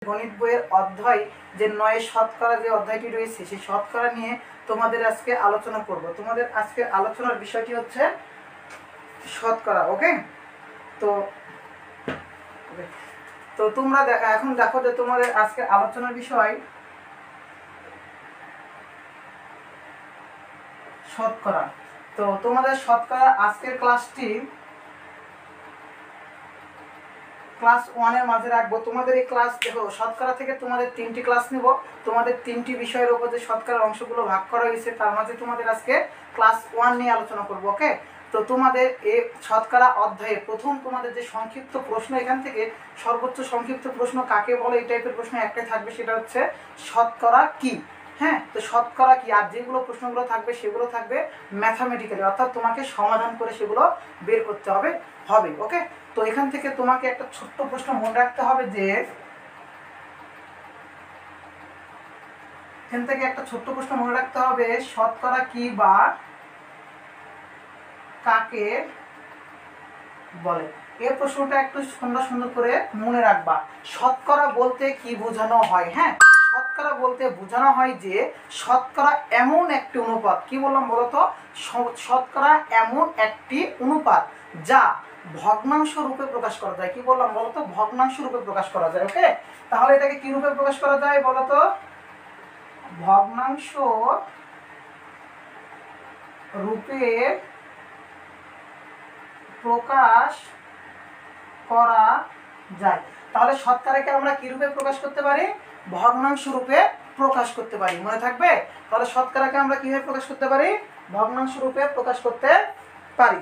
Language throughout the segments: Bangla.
গণিত বইয়ের অধ্যায় যে 9 শতকরা যে অধ্যায়টি রয়েছে সেই শতকরা নিয়ে তোমাদের আজকে আলোচনা করব। তোমাদের আজকে আলোচনার বিষয়টি হচ্ছে শতকরা। ওকে, তো তো তোমরা এখন দেখো যে তোমাদের আজকে আলোচনার বিষয় শতকরা। তো তোমাদের শতকরা আজকের ক্লাসটি ক্লাস 1 এর মাঝে রাখবো। তোমাদের এই ক্লাস দেখো শতকরা থেকে তোমাদের 3টি ক্লাস নেব। তোমাদের 3টি বিষয়ের উপর যে শতকরার অংশগুলো ভাগ করা হয়েছে তার মাঝে তোমাদের আজকে ক্লাস 1 নিয়ে আলোচনা করব। ওকে, তো তোমাদের এই শতকরা অধ্যায়ে প্রথম তোমাদের যে সংক্ষিপ্ত প্রশ্ন, এখান থেকে সর্বোচ্চ সংক্ষিপ্ত প্রশ্ন কাকে বলে এই টাইপের প্রশ্ন একটাই থাকবে, সেটা হচ্ছে শতকরা কি। হ্যাঁ, তো শতকরা কি, আর যেগুলো প্রশ্নগুলো থাকবে সেগুলো থাকবে ম্যাথামেটিক্যালি, অর্থাৎ তোমাকে সমাধান করে সেগুলো বের করতে হবে। ওকে, তো এখান থেকে তোমাকে একটা ছোট্ট প্রশ্ন মনে রাখতে হবে যে শতকরা কি বা কাকে বলে। এই প্রশ্নটা একটু সুন্দর করে মনে রাখবা। শতকরা বলতে কি বোঝানো হয়? হ্যাঁ, শতকরা বলতে বোঝানো হয় যে শতকরা এমন একটি অনুপাত, কি বললাম বলতো, শতকরা এমন একটি অনুপাত যা ভগ্নাংশ রূপে প্রকাশ করা যায়। কি বললাম বলতো, ভগ্নাংশ রূপে প্রকাশ করা যায়। ওকে, তাহলে এটাকে কি রূপে প্রকাশ করা যায় বলতো, ভগ্নাংশ রূপে প্রকাশ করা যায়। তাহলে শতকরাকে আমরা কি রূপে প্রকাশ করতে পারি? ভগ্নাংশ রূপে প্রকাশ করতে পারি। মনে থাকবে? তাহলে শতকরাকে আমরা কিভাবে প্রকাশ করতে পারি? ভগ্নাংশ রূপে প্রকাশ করতে পারি।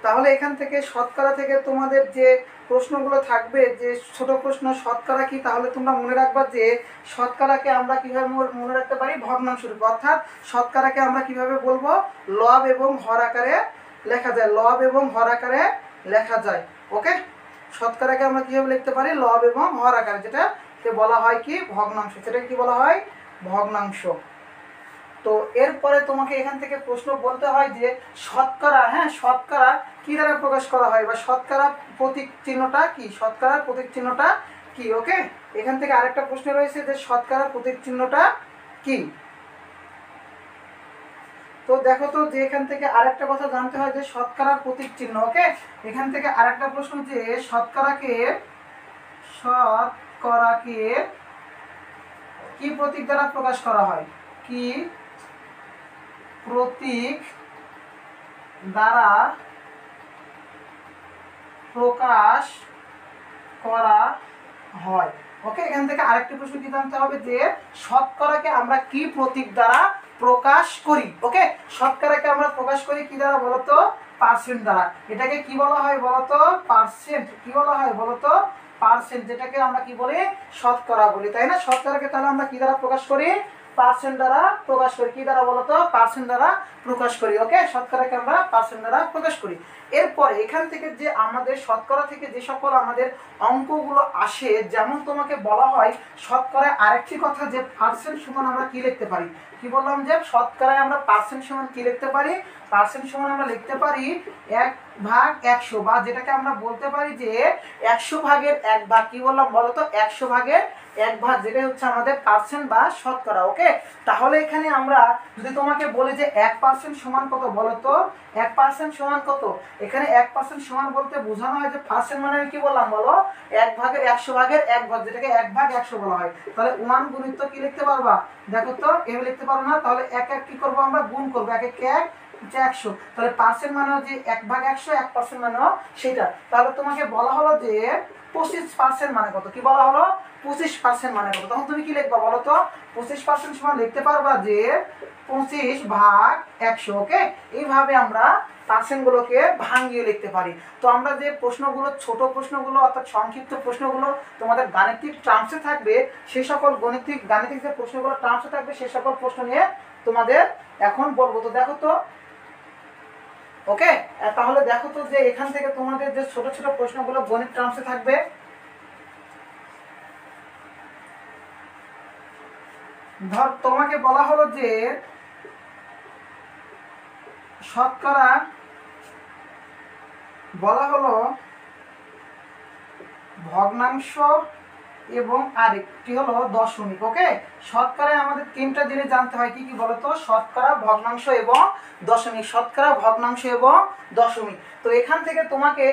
তাহলে এখান থেকে শতকরা থেকে তোমাদের যে প্রশ্নগুলো থাকবে, যে ছোট প্রশ্ন শতকরা কি, তাহলে তোমরা মনে রাখবা যে শতকরাকে আমরা কিভাবে মনে রাখতে পারি? ভগ্নাংশ রূপে। অর্থাৎ শতকরাকে আমরা কিভাবে বলবো? লব এবং হর আকারে লেখা যায়। লব এবং হর আকারে লেখা যায়। ওকে, শতকরাকে আমরা কিভাবে লিখতে পারি? লব এবং হর আকারে, যেটাকে বলা হয় কি? ভগ্নাংশ। সেটাকে কি বলা হয়? ভগ্নাংশ। তো এরপরে তোমাকে এখান থেকে প্রশ্ন বলতে হয় যে শতকরা, হ্যাঁ, শতকরা কি দ্বারা প্রকাশ করা হয়, বা শতকরা প্রতীক চিহ্নটা কি? শতকরার প্রতীক চিহ্নটা কি? ওকে, এখান থেকে আরেকটা প্রশ্ন রয়েছে যে শতকরার প্রতীক চিহ্নটা কি। তো দেখো তো যে এখান থেকে আরেকটা কথা জানতে হয় যে শতকরার প্রতীক চিহ্ন। ওকে, এখান থেকে আরেকটা প্রশ্ন যে শতকরাকে কি প্রতীক দ্বারা প্রকাশ করা হয়? কি প্রতীক দ্বারা প্রকাশ করা হয়? ওকে, এখান থেকে আরেকটি প্রশ্ন কি জানতে হবে যে শতকরাকে আমরা কি প্রতীক দ্বারা প্রকাশ করি? ওকে, শতকরাকে আমরা প্রকাশ করি কি দ্বারা বলতো? পার্সেন্ট দ্বারা। এটাকে কি বলা হয় বলতো? পার্সেন্ট। কি বলা হয় বলতো? পার্সেন্ট, যেটাকে আমরা কি বলি? শতকরা বলি, তাই না? শতকরাকে তাহলে আমরা কি দ্বারা প্রকাশ করি? পার্সেন্ট দ্বারা প্রকাশ করি। কি দ্বারা বলতো? পার্সেন্ট দ্বারা প্রকাশ করি। ওকে, শতকরাকে আমরা পার্সেন্ট দ্বারা প্রকাশ করি। এরপর এখান থেকে যে আমাদের শতকরা থেকে যে সকল আমাদের অঙ্কগুলো আসে, যেমন তোমাকে বলা হয় শতকরায় আরেকটি কথা যে পার্সেন্ট সমান আমরা কি লিখতে পারি? কি বললাম যে শতকরায় আমরা পার্সেন্ট সমান কি লিখতে পারি? পার্সেন্ট সমান আমরা লিখতে পারি 1/100, বা যেটাকে আমরা বলতে পারি যে 100 ভাগের 1 ভাগ। কি বললাম বলতো? 100 ভাগের 1 ভাগ, যেটা হচ্ছে আমাদের পার্সেন্ট বা শতকরা। ওকে, তাহলে এখানে আমরা যদি তোমাকে বলি যে 1% সমান কত বলতো? 1% সমান কত? এখানে 1% সমান বলতে বোঝানো হয় যে পার্সেন্ট মানে কি বললাম বলো? 1 ভাগের 100 ভাগের 1 ভাগ, যেটাকে 1/100 বলা হয়। তাহলে 1 গুণিত কি লিখতে পারবা? দেখো তো, এভাবে লিখতে পারো না? তাহলে 1 কি করবো আমরা? গুণ করবো। 1 1 100। তাহলে পার্সেন্ট মানে যে 1/100, 1% মানে সেটা। তাহলে তোমাকে বলা হলো যে 25% মানে কত? কি বলা হলো? 25% মানে কত? তখন তুমি কি লিখবা বলো তো? 25% সমান লিখতে পারবা যে 25/100। ওকে, এইভাবে আমরা পার্সেন্টগুলোকে ভাঙিয়ে লিখতে পারি। তো আমরা যে প্রশ্নগুলো, ছোট প্রশ্নগুলো অর্থাৎ সংক্ষিপ্ত প্রশ্নগুলো তোমাদের গাণিতিক টার্মসে থাকবে, সেই সকল গাণিতিক যে প্রশ্নগুলো টার্মসে থাকবে সেই সকল প্রশ্ন নিয়ে তোমাদের এখন বলবো। তো দেখো তো, ওকে, তাহলে দেখো তো যে এখান থেকে তোমাদের যে ছোট ছোট প্রশ্নগুলো গণিত টার্মসে থাকবে, ধর তোমাকে বলা হলো যে শতকরা বলা হলো ভগ্নাংশ এবং আরেকটি হলো দশমিক। ওকে, শতকরায় আমাদের তিনটা জিনিস জানতে হয়, কি কি বলতো? শতকরা, ভগ্নাংশ এবং দশমিক। শতকরা, ভগ্নাংশ এবং দশমিক। তো এখান থেকে তোমাকে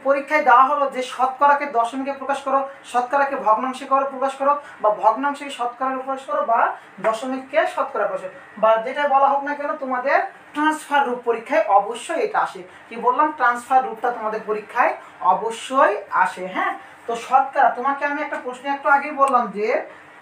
পরীক্ষায় দেওয়া হলো যে শতকরাকে দশমিকে প্রকাশ করো, শতকরাকে ভগ্নাংশে প্রকাশ করো, বা ভগ্নাংশকে শতকরাকে প্রকাশ করো, বা দশমিককে শতকরা প্রকাশ করো, বা যেটা বলা হোক না কেন তোমাদের ট্রান্সফার রূপ পরীক্ষায় অবশ্যই এটা আসে। কি বললাম? ট্রান্সফার রূপটা তোমাদের পরীক্ষায় অবশ্যই আসে। হ্যাঁ, তো শতকরা, তোমাকে আমি একটা প্রশ্ন একটু আগেই বললাম যে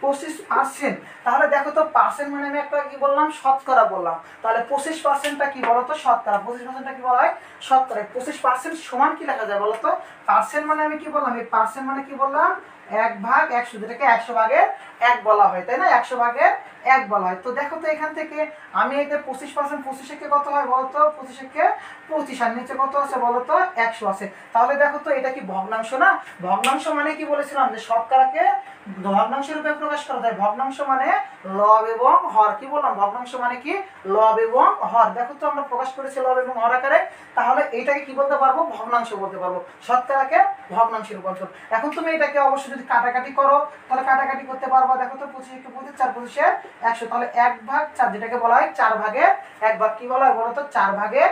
25%। তাহলে দেখো তো পার্সেন্ট মানে আমি একটা কি বললাম? শতকরা বললাম। তাহলে 25%টা কি বলতো? শতকরা। 25%টা কি বলা হয়? শতকরা। 25% সমান কি লেখা যায় বলতো? পার্সেন্ট মানে আমি কি বললাম? এই পার্সেন্ট মানে কি বললাম? 1/100, যেটাকে 100/1 বলা হয়, তাই না? 100/1 বলা হয়। তো দেখো তো এখান থেকে আমি এই যে 25%, 25 কত হয় বলতো? 25 আর নিচে কত আছে বলতো? 100 আছে। তাহলে দেখো তো এটা কি ভগ্নাংশ না? ভগ্নাংশ মানে কি বলেছিলাম যে শতকরাকে ভগ্নাংশ রূপে প্রকাশ করা যায়। ভগ্নাংশ মানে লব এবং হর। কি বললাম? ভগ্নাংশ মানে কি? লব এবং হর। দেখো তো আমরা প্রকাশ করেছি লব এবং হর আকারে। তাহলে এটাকে কি বলতে পারবো? ভগ্নাংশ বলতে পারবো। শতকরাকে ভগ্নাংশে রূপান্তর। এখন তুমি এটাকে অবশ্যই যদি কাটাকাটি করো তাহলে কাটাকাটি করতে পারবা। দেখো তো 25 × 25, 4 25 100, তাহলে 1/4, যেটাকে বলা হয় 4/1 কি বলা হয় বলতো? 4/1,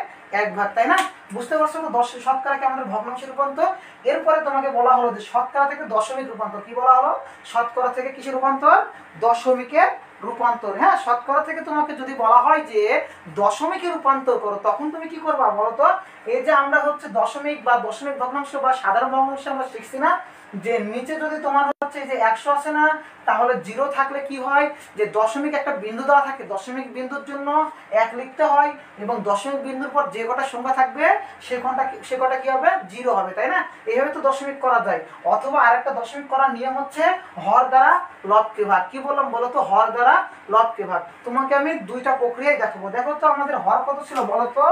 তাই না? বুঝতে পারছো তো? শতকরাকে আমাদের ভগ্নাংশে রূপান্তর। এরপরে তোমাকে বলা হলো যে শতকরা থেকে দশমিক রূপান্তর। কি বলা হলো? শতকরা থেকে কিসের রূপান্তর? দশমিকের রূপান্তর। হ্যাঁ, শতকরা থেকে তোমাকে যদি বলা হয় যে দশমিকে রূপান্তর করো, তখন তুমি কি করবা বলতো? এই যে আমরা হচ্ছে দশমিক বা দশমিক ভগ্নাংশ বা সাধারণ ভগ্নাংশ আমরা শিখছি না, যে নিচে যদি তোমার হচ্ছে যে 100 আছে না, তাহলে 0 থাকলে কি হয়? যে দশমিক একটা বিন্দু দেওয়া থাকে, দশমিক বিন্দুর জন্য 1 লিখতে হয়, এবং দশমিক বিন্দুর পর যে কটা সংখ্যা থাকবে সে কটা কি হবে? 0 হবে, তাই না? এইভাবে তো দশমিক করা যায়। অথবা আরেকটা দশমিক করার নিয়ম হচ্ছে হর দ্বারা লবকে ভাগ। কি বললাম বলতো? হর দ্বারা লবকে ভাগ। তোমাকে আমি দুইটা প্রক্রিয়ায় দেখাবো। দেখো তো আমাদের হর কত ছিল বলতো?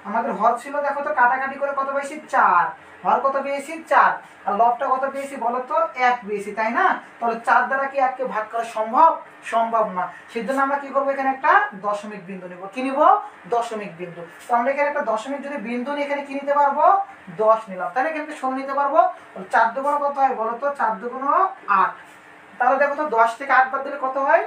আমাদের হর ছিল, দেখো তো কাটাকাটি করে কত পেয়েছি? 4। হর কত পেয়েছি? 4। আর লবটা কত পেয়েছি বলতো? 1 পেয়েছি, তাই না? তাহলে 4 দ্বারা কি 1 কে ভাগ করা সম্ভব? সম্ভব না। সেজন্য আমরা কি করবো? এখানে একটা দশমিক বিন্দু নিব। কি নিব? দশমিক বিন্দু। তো আমরা এখানে একটা দশমিক যদি বিন্দু নিয়ে এখানে কি নিতে পারবো? 10 নিলাম, তাই না? এখানে 16 নিতে পারবো। 4 দুগুণ কত হয় বলতো? 4 দুগুণ 8। তাহলে দেখো তো 10 থেকে 8 বাদ দিলে কত হয়?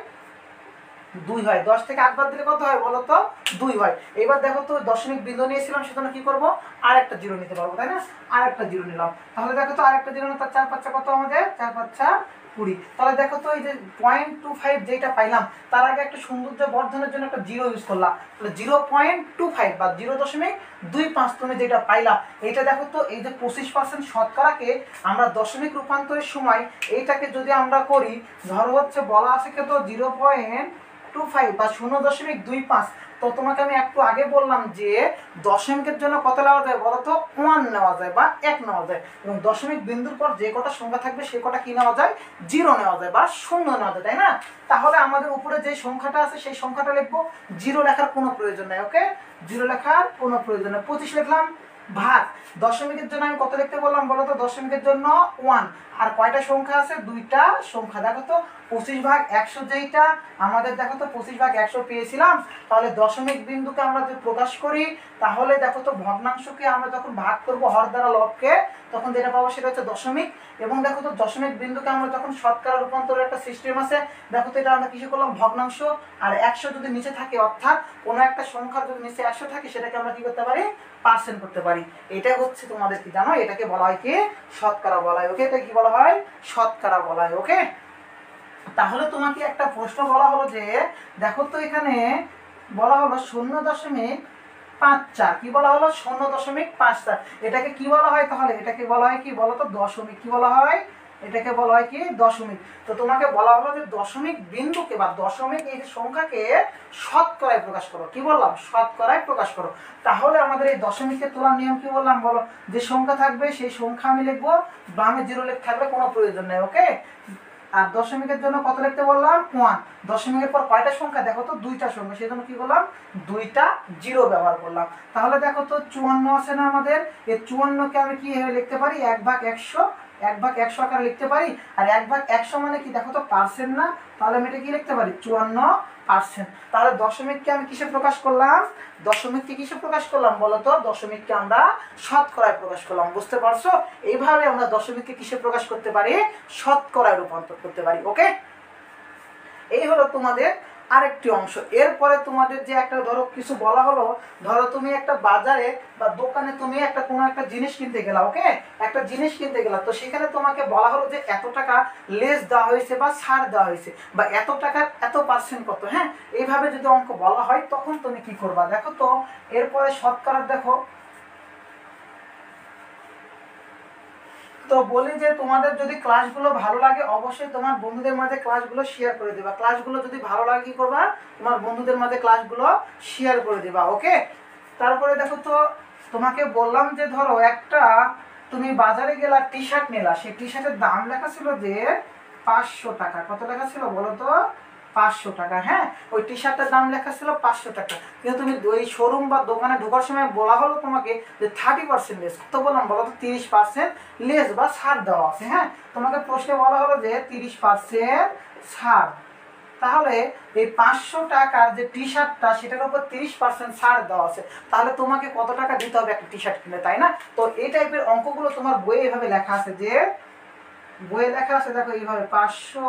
2 হয়। 10 থেকে 8 বাদ দিলে কত হয় বলতো? 2 হয়। এবার দেখো তো দশমিক বিন্দু নিয়েছিলাম, সেজন্য কি করব? আরেকটা 0 নিতে পারবো, তাই না? আরেকটা 0 নিলাম। তাহলে দেখো তো আরেকটা 0 না, তার 4 5 কত আমাদের? 4 5 20। তাহলে দেখো তো এই যে 0.25 যেটা পাইলাম, তার আগে একটা সৌন্দর্য বর্ধনের জন্য একটা 0 ইউজ করলাম। তাহলে 0.25 বা 0.25 তুমি যেটা পাইলা, এটা দেখো তো এই যে 25% শতকরাকে আমরা দশমিক রূপান্তরের সময় এইটাকে যদি আমরা করি, ধরো হচ্ছে বলা আছে কত? 0.25 বা 0.25। তো তোমাকে আমি একটু আগে বললাম যে দশমিকের জন্য কত নেওয়া যায় বলতো? 1 নেওয়া যায় বা 1 নেওয়া যায়, এবং দশমিক বিন্দুর পর যে কটা সংখ্যা থাকবে সে কটা কি নেওয়া যায়? 0 নেওয়া যায় বা 0 নেওয়া যায়, তাই না? তাহলে আমাদের উপরে যে সংখ্যাটা আছে সেই সংখ্যাটা লিখবো। 0 লেখার কোনো প্রয়োজন নাই। ওকে, 0 লেখার কোনো প্রয়োজন নেই। 25 লিখলাম। ভাগ দশমিকের জন্য আমি কত লিখতে বললাম বলতো? দশমিকের জন্য 1। আর কয়টা সংখ্যা আছে? 2টা সংখ্যা। দেখো তো 25/100 যেইটা আমাদের, দেখো তো 25/100 পেয়েছিলাম। তাহলে দশমিক বিন্দুকে আমরা যদি প্রকাশ করি, তাহলে দেখো তো ভগ্নাংশকে আমরা যখন ভাগ করব হর দ্বারা লবকে, তখন যেটা পাবো সেটা হচ্ছে দশমিক। এবং দেখো তো দশমিক বিন্দুকে আমরা যখন শতকরা রূপান্তরের একটা সিস্টেম আছে, দেখো তো এটা আমরা কিসে করলাম? ভগ্নাংশ। আর 100 যদি নিচে থাকে, অর্থাৎ কোনো একটা সংখ্যার যদি নিচে 100 থাকে, সেটাকে আমরা কি করতে পারি? পার্সেন্ট করতে পারি। এটা হচ্ছে তোমাদের কি জানো? এটাকে বলা হয় কি? শতকরা বলা হয়। ওকে, এটা কি বলা হয়? শতকরা বলা হয়। ওকে, তাহলে তোমাকে একটা প্রশ্ন বলা হলো যে দেখো তো এখানে বলা হলো 0.54। কি বলা হলো? 0.54। এটাকে কি বলা হয় তাহলে? এটাকে বলা হয় কি বলতো? দশমিক। কি বলা হয়? এটাকে বলা হয় কি? দশমিক। তো তোমাকে বলা হলো যে দশমিক বিন্দুকে বা দশমিক এই যে সংখ্যাকে শতকরায় প্রকাশ করো। কি বললাম? শতকরায় প্রকাশ করো। তাহলে আমাদের এই দশমিকের তোলার নিয়ম কি বললাম বলো? যে সংখ্যা থাকবে সেই সংখ্যা আমি লিখবো, বামে 0 লেখ থাকলে কোনো প্রয়োজন নেই। ওকে, আর দশমিকের জন্য কত লিখতে বললাম? 1। দশমিকের পর কয়টা সংখ্যা? দেখো তো 2টা সংখ্যা, সেই জন্য কি করলাম? 2টা 0 ব্যবহার করলাম। তাহলে দেখো তো 54 আছে না আমাদের? এই 54কে আমি কি লিখতে পারি? 1/100 1/100 আকারে লিখতে পারি। আর 1/100 মানে কি দেখো তো পার্সেন্ট না, তাহলে আমি এটা কি লিখতে পারি 54%। তাহলে দশমিককে আমি কিসে প্রকাশ করলাম, দশমিককে কিসে প্রকাশ করলাম বলো তো, দশমিককে আমরা শতকরায় প্রকাশ করলাম। বুঝতে পারছো? এইভাবে আমরা দশমিককে কিসে প্রকাশ করতে পারি, শতকরায় রূপান্তর করতে পারি। ওকে, এই হলো তোমাদের আরেকটি অংশ। এরপরে তোমাদের যে একটা ধরো কিছু বলা হলো, ধরো তুমি একটা বাজারে বা দোকানে তুমি একটা কোনো একটা জিনিস কিনতে গেলা, ওকে, একটা জিনিস কিনতে গেলা, তো সেখানে তোমাকে বলা হলো যে এত টাকা লেস দেওয়া হয়েছে বা ছাড় দেওয়া হয়েছে বা এত টাকার এত পার্সেন্ট কত। হ্যাঁ, এইভাবে যদি অঙ্ক বলা হয় তখন তুমি কি করবা দেখো তো। এরপরে শতকরা দেখো, তো বলি যে তোমাদের যদি ক্লাসগুলো ভালো লাগে অবশ্যই তোমার বন্ধুদের মাঝে ক্লাসগুলো শেয়ার করে দেবা। ক্লাসগুলো যদি ভালো লাগে কি করবা, তোমার বন্ধুদের মাঝে ক্লাসগুলো শেয়ার করে দেবা। ওকে, তারপরে দেখো তো তোমাকে বললাম যে ধরো একটা তুমি বাজারে গেলা, টি শার্ট নিলা, সেই টি শার্টের দাম লেখা ছিল যে 500 টাকা। কত লেখা ছিল বলো তো, 500 টাকা। হ্যাঁ, ওই টি শার্টের দাম লেখা ছিল 500 টাকা, কিন্তু তুমি ওই শোরুম বা দোকানে ঢোকার সময় বলা হলো তোমাকে যে 30% লেস। কত বললাম বলো তো, 30% লেস বা ছাড় দেওয়া আছে। হ্যাঁ, তোমাকে প্রশ্নে বলা হলো যে 30% ছাড়। তাহলে এই 500 টাকার যে টি শার্টটা সেটার উপর 30% ছাড় দেওয়া আছে, তাহলে তোমাকে কত টাকা দিতে হবে একটা টি শার্ট কিনে, তাই না? তো এই টাইপের অঙ্কগুলো তোমার বইয়ে এভাবে লেখা আছে, যে বইয়ে লেখা আছে দেখো এইভাবে 500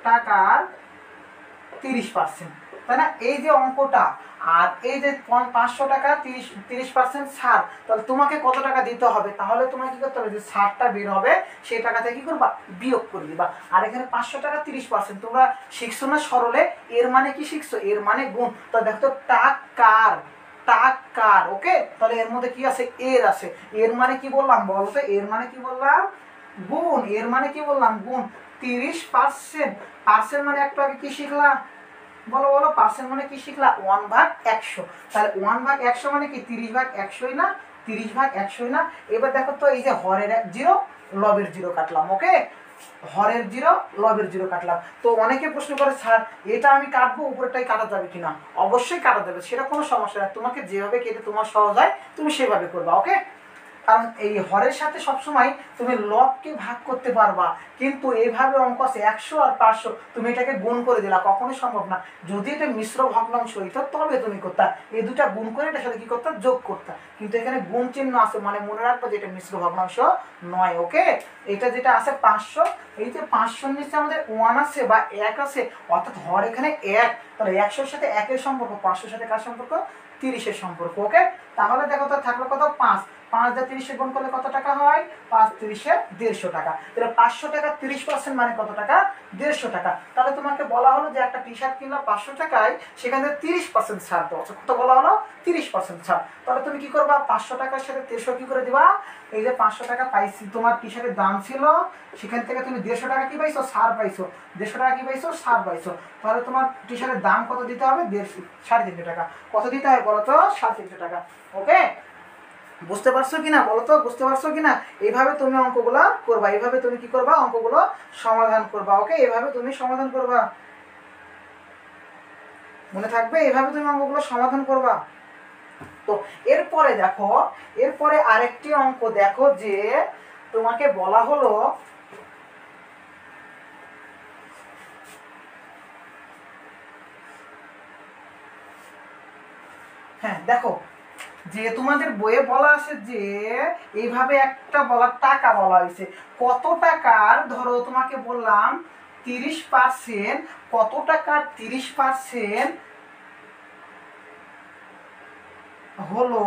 টাকার 30%, তাই না? এই যে অঙ্কটা, আর এই যে 500 টাকা 30% ছাড়, তাহলে তোমাকে কত টাকা দিতে হবে, তাহলে তোমাকে কি করতে হবে, যে ছাড়টা বের হবে সেই টাকা থেকে কি করবা, বিয়োগ করে দিবা। আর এখানে 500 টাকা 30%, তোমরা শিখছো না সরলে, এর মানে কি শিখছো, এর মানে গুণ। তো দেখো তো টাকার, টাকার। ওকে, তাহলে এর মধ্যে কি আছে, এর আছে। এর মানে কি বললাম বলতো, এর মানে কি বললাম, গুণ। এর মানে কি বললাম, গুণ। 30%, পার্সেন্ট মানে একটু আগে কি শিখলাম বলো বলো, পার্সেন্ট মানে কি শিখলা, 1/100। তাহলে 1/100 মানে কি 30/100 না, 30/100 না। এবার দেখো তো এই যে হরের 0 লবের 0 কাটলাম। ওকে, হরের 0 লবের 0 কাটলাম। তো অনেকে প্রশ্ন করে স্যার এটা আমি কাটবো, উপরেরটাই কাটা যাবে কিনা? অবশ্যই কাটা যাবে, সেটা কোনো সমস্যা না। তোমাকে যেভাবে কেটে তোমার সহজ হয় তুমি সেভাবে করবা। ওকে, কারণ এই হরের সাথে সবসময় তুমি লবকে ভাগ করতে পারবা, কিন্তু এইভাবে অঙ্ক আছে 100 আর 500, তুমি এটাকে গুণ করে দিলা, কখনোই সম্ভব না। যদি এটা মিশ্র ভগ্নাংশ হইতো তবে তুমি করতা, এই দুটা গুণ করে এটার সাথে কি করতা, যোগ করতা। কিন্তু এখানে গুণ চিহ্ন আছে, মানে মনে রাখবো যে এটা মিশ্র ভগ্নাংশ নয়। ওকে, এটা যেটা আছে 500, এই যে 500 নিচে আমাদের 1 আছে বা 1 আছে, অর্থাৎ হর এখানে 1, তাহলে 100-র সাথে 1-এর সম্পর্ক, 500-র সাথে কার সম্পর্ক, 30-এর সম্পর্ক। ওকে, তাহলে দেখো তো থাকলো কত, 5, 5 দিয়ে 30 গুণ করলে কত টাকা হয়, 5 30-এ 150 টাকা। তাহলে 500 টাকা 30% মানে কত টাকা, 150 টাকা। তাহলে তোমাকে বলা হলো যে একটা টি শার্ট কিনলা 500 টাকায়, সেখানে 30% ছাড় দেওয়া আছে। কত বলা হলো, 30% ছাড়। তাহলে তুমি কি করবা, 500 টাকার সাথে 150 কি করে দিবা, এই যে 500 টাকা পাইছি, তোমার টি শার্টের দাম ছিল, সেখান থেকে তুমি 150 টাকা কি পাইছো, ছাড় পাইছো। 150 টাকা কি পাইছো, ছাড় পাইছো। তাহলে তোমার টি শার্টের দাম কত দিতে হবে, 350 টাকা। কত দিতে হবে বলো তো, 350 টাকা। ওকে, বুঝতে পারছো কিনা বলো তো, বুঝতে পারছো কিনা? এইভাবে তুমি অঙ্কগুলো করবা, এইভাবে তুমি কি করবা, অঙ্কগুলো সমাধান করবা। ওকে, এইভাবে তুমি সমাধান করবা, মনে থাকবে, এইভাবে তুমি অঙ্কগুলো সমাধান করবা। তো এরপরে দেখো, এরপরে আরেকটি অঙ্ক দেখো, যে তোমাকে বলা হলো, হ্যাঁ দেখো, যে তোমাদের বইয়ে বলা আছে যে এইভাবে একটা বলার টাকা বলা হয়েছে, কত টাকার, ধরো তোমাকে বললাম 30%, কত টাকার 30% হলো,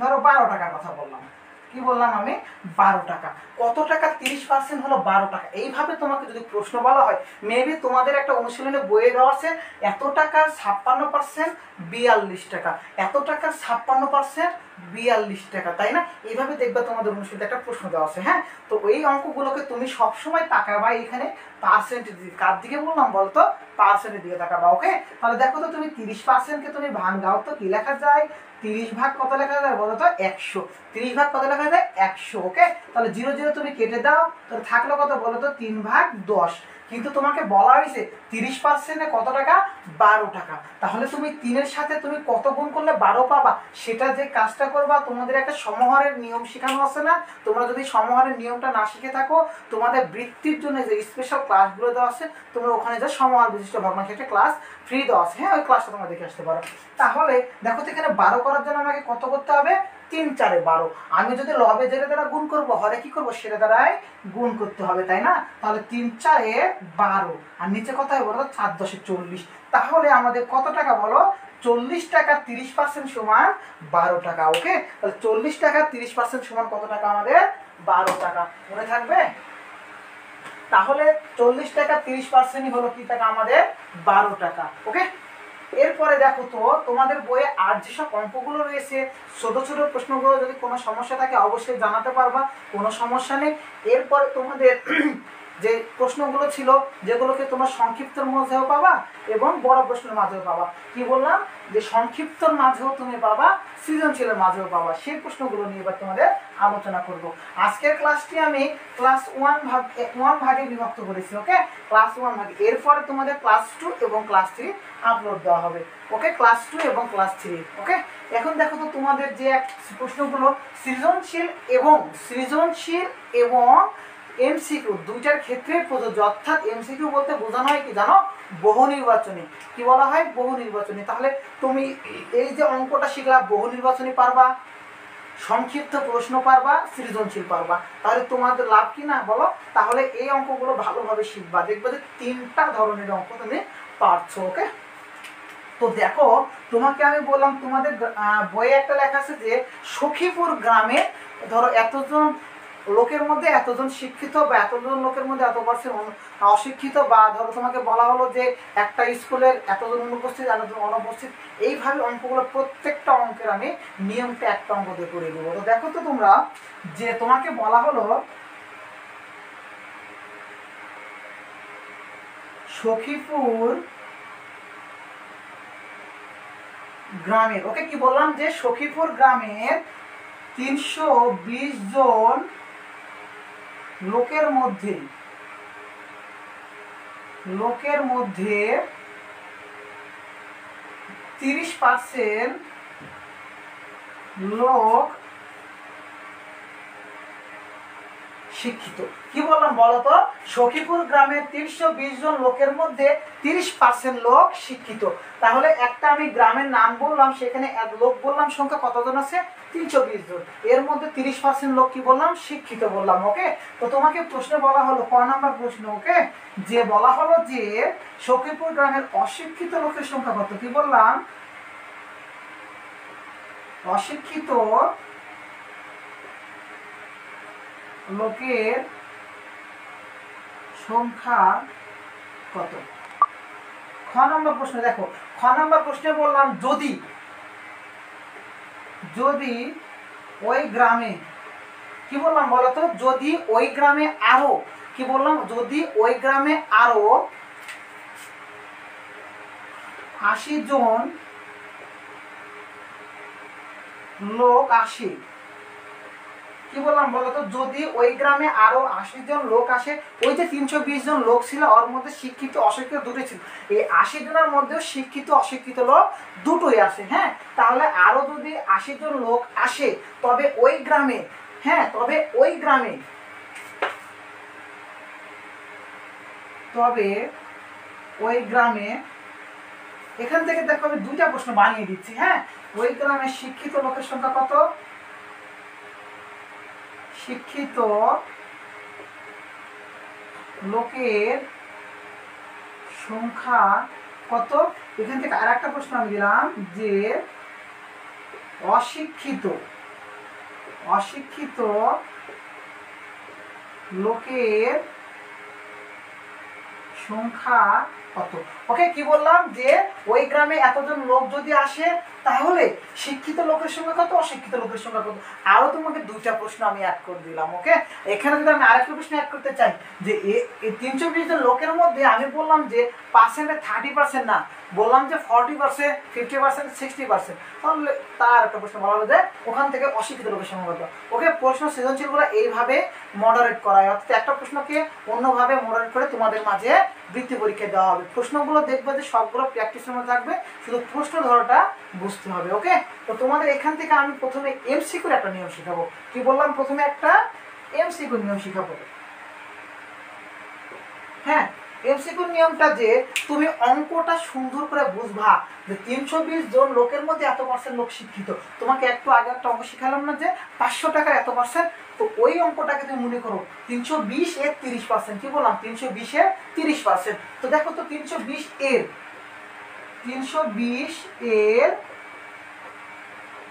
ধরো 12 টাকার কথা বললাম, কি বললাম আমি, 12 টাকা। কত টাকা 30% হলো 12 টাকা। এইভাবে তোমাকে যদি প্রশ্ন বলা হয়, মেবি তোমাদের একটা অনুশীলনে বইয়ে দেওয়া আছে এত টাকার 56% 42 টাকা, এত টাকার 56% 42 টাকা, তাই না? এইভাবে দেখবে তোমাদের অনুশীলনে একটা প্রশ্ন দেওয়া আছে। হ্যাঁ, তো এই অঙ্কগুলোকে তুমি সবসময় তাকাবা এখানে পার্সেন্টেজ দিকে। কার দিকে বললাম বলতো, পার্সেন্টের দিকে তাকাবা। ওকে, তাহলে দেখো তো তুমি 30%কে তুমি ভাঙাও তো কি লেখা যায়, 30 ভাগ কত লেখা যায় বলো তো, 100। 30 ভাগ কত লেখা যায়, 100। ওকে, তাহলে 0 0 তুমি কেটে দাও, তাহলে থাকলো কত বলো তো, 3/10। কিন্তু তোমাকে বলা হয়েছে 30%-এ কত টাকা, 12 টাকা। তাহলে তুমি 3-এর সাথে তুমি কত গুণ করলে 12 পাবা, সেটা যে কাজটা করবা, তোমাদের একটা সমহারের নিয়ম শেখানো আছে না, তোমরা যদি সমহারের নিয়মটা না শিখে থাকো, তোমাদের বৃত্তির জন্য যে স্পেশাল ক্লাসগুলো দেওয়া আছে, তোমরা ওখানে যা সমহার বিশিষ্ট ভগ্নাংশের ক্লাস ফ্রি দেওয়া আছে, হ্যাঁ ওই ক্লাসটা তোমরা দেখে আসতে পারো। তাহলে দেখো তো এখানে 12 করার জন্য আমাকে কত করতে হবে, 3 4 12। আমি যদি লবে যেটা দ্বারা গুণ করবো, হরে কি করবো, সেটা দ্বারাই গুণ করতে হবে, তাই না? তাহলে 3 4 12, আর নিচে কত হবে বলো, 4 10 40। তাহলে আমাদের কত টাকা বলো, 40 টাকা 30% সমান 12 টাকা। ওকে, তাহলে 40 টাকা 30% সমান কত টাকা আমাদের, 12 টাকা। মনে থাকবে? তাহলে 40 টাকা 30%ই হলো কি টাকা আমাদের, 12 টাকা। ওকে, এরপরে দেখো তো তোমাদের বইয়ে আর যেসব অঙ্কগুলো রয়েছে, ছোট ছোট প্রশ্নগুলো, যদি কোনো সমস্যা থাকে অবশ্যই জানাতে পারবা, কোনো সমস্যা নেই। এরপরে তোমাদের যে প্রশ্নগুলো ছিল, যেগুলোকে তোমরা সংক্ষিপ্তর মাঝেও পাবা এবং বড় প্রশ্নের মাঝেও পাবা, কি বললাম যে সংক্ষিপ্তর মাঝেও তুমি পাবা, সৃজনশীলের মাঝেও পাবা, সেই প্রশ্নগুলো নিয়ে এবার তোমাদের আলোচনা করব। আজকের ক্লাসটি আমি ক্লাস 1 ভাগে বিভক্ত করেছি। ওকে, ক্লাস 1 ভাগে। এরপরে তোমাদের ক্লাস 2 এবং ক্লাস 3 আপলোড দেওয়া হবে। ওকে, ক্লাস 2 এবং ক্লাস 3। ওকে, এখন দেখো তো তোমাদের যে প্রশ্নগুলো সৃজনশীল এবং এমসিকিউ দুইটার ক্ষেত্রে প্রযোজ্য। অর্থাৎ এমসিকিউ বলতে বোঝানো হয় কি জানো, বহু নির্বাচনী। কি বলা হয়, বহু নির্বাচনী। তাহলে তুমি এই যে অঙ্কটা শিখলা, বহু নির্বাচনী পারবা, সংক্ষিপ্ত প্রশ্ন পারবা, সৃজনশীল পারবা। তাহলে তোমাদের লাভ কি না বলো? তাহলে এই অঙ্কগুলো ভালোভাবে শিখবা, দেখবে যে 3টা ধরনের অঙ্ক তুমি পারছো। ওকে, তো দেখো তোমাকে আমি বললাম তোমাদের বইয়ে একটা লেখা আছে যে সখীপুর গ্রামে ধরো এতজন লোকের মধ্যে এতজন শিক্ষিত, বা এতজন লোকের মধ্যে এত পার্সেন্ট অশিক্ষিত, বা ধরো তোমাকে বলা হলো যে একটা স্কুলের এতজন অনুপস্থিত এতজন অনুপস্থিত। এইভাবে অঙ্কগুলো প্রত্যেকটা অঙ্কের আমি নিয়মটা একটা অঙ্ক দিয়ে করে দেবো। তো দেখো তো তোমরা, যে তোমাকে বলা হলো সখীপুর গ্রামের, ওকে কি বললাম যে সখীপুর গ্রামের 320 জন লোকের মধ্যে 30% লোক শিক্ষিত। কি বললাম বলতো, সখীপুর গ্রামের 320 জন লোকের মধ্যে 30% লোক শিক্ষিত। তাহলে একটা আমি গ্রামের নাম বললাম, সেখানে লোক বললাম সংখ্যা কতজন আছে, 320 জন। এর মধ্যে 30% লোক কি বললাম, শিক্ষিত বললাম। ওকে, তো তোমাকে প্রশ্নে বলা হলো ক নাম্বার প্রশ্ন, ওকে, যে বলা হলো যে সখীপুর গ্রামের অশিক্ষিত লোকের সংখ্যা কত। কি বললাম, অশিক্ষিত লোকের সংখ্যা কত। খ নম্বর প্রশ্ন দেখো, খ নম্বর প্রশ্নে বললাম যদি ওই গ্রামে, কি বললাম বলতো, যদি ওই গ্রামে আরো, কি বললাম, যদি ওই গ্রামে আরো 80 জন লোক আসে। কি বললাম বলতো, যদি ওই গ্রামে আরো 80 জন লোক আসে, ওই যে 320 জন লোক ছিল, ওর মধ্যে শিক্ষিত অশিক্ষিত দুটোই ছিল, এই 80 জনের মধ্যেও শিক্ষিত অশিক্ষিত লোক দুটোই আসে। হ্যাঁ, তাহলে আরো যদি 80 জন লোক আসে, তবে ওই গ্রামে, হ্যাঁ তবে ওই গ্রামে এখান থেকে দেখো আমি 2টা প্রশ্ন বানিয়ে দিচ্ছি। হ্যাঁ, ওই গ্রামে শিক্ষিত লোকের সংখ্যা কত, শিক্ষিত লোকের সংখ্যা কত। এখান থেকে আর একটা প্রশ্ন আমি দিলাম যে অশিক্ষিত লোকের সংখ্যা কত। ওকে, কি বললাম যে ওই গ্রামে এতজন লোক যদি আসে, তাহলে শিক্ষিত লোকের সংখ্যা কত, অশিক্ষিত লোকের সংখ্যা কত। আরো তোমাকে 2টা প্রশ্ন আমি অ্যাড করে দিলাম। ওকে, এখানে যদি আমি আরেকটা প্রশ্ন অ্যাড করতে চাই, যে এই 320 জন লোকের মধ্যে আমি বললাম যে পার্সেন্টে 30% না, বললাম যে 40%, 50%, 60%, তাহলে তার একটা প্রশ্ন বলা হলো যে ওখান থেকে অশিক্ষিত লোকের সংখ্যা কত। ওকে, প্রশ্ন সৃজনশীলগুলো এইভাবে মডারেট করা হয়, অর্থাৎ একটা প্রশ্নকে অন্যভাবে মডারেট করে তোমাদের মাঝে বৃত্তি পরীক্ষা দেওয়া হবে। প্রশ্নগুলো দেখবে যে সবগুলো প্র্যাকটিসের মধ্যে থাকবে, শুধু প্রশ্ন ধরাটা বুঝতে হবে। ওকে, তো তোমাদের এখান থেকে আমি প্রথমে এমসিকিউর একটা নিয়ম শেখাবো। কি বললাম, প্রথমে একটা এমসিকিউর নিয়ম শেখাবো। হ্যাঁ, এমসিকিউর নিয়মটা যে তুমি অঙ্কটা সুন্দর করে বুঝবা যে 320 জন লোকের মধ্যে এত পার্সেন্ট লোক শিক্ষিত। তোমাকে একটু আগে একটা অঙ্ক শিখালাম না যে 500 টাকার এত পার্সেন্ট, তো ওই অঙ্কটাকে তুমি মনে করো 320 এর 30%। কি বললাম, 320 এর 30%। তো দেখো তো 320 এর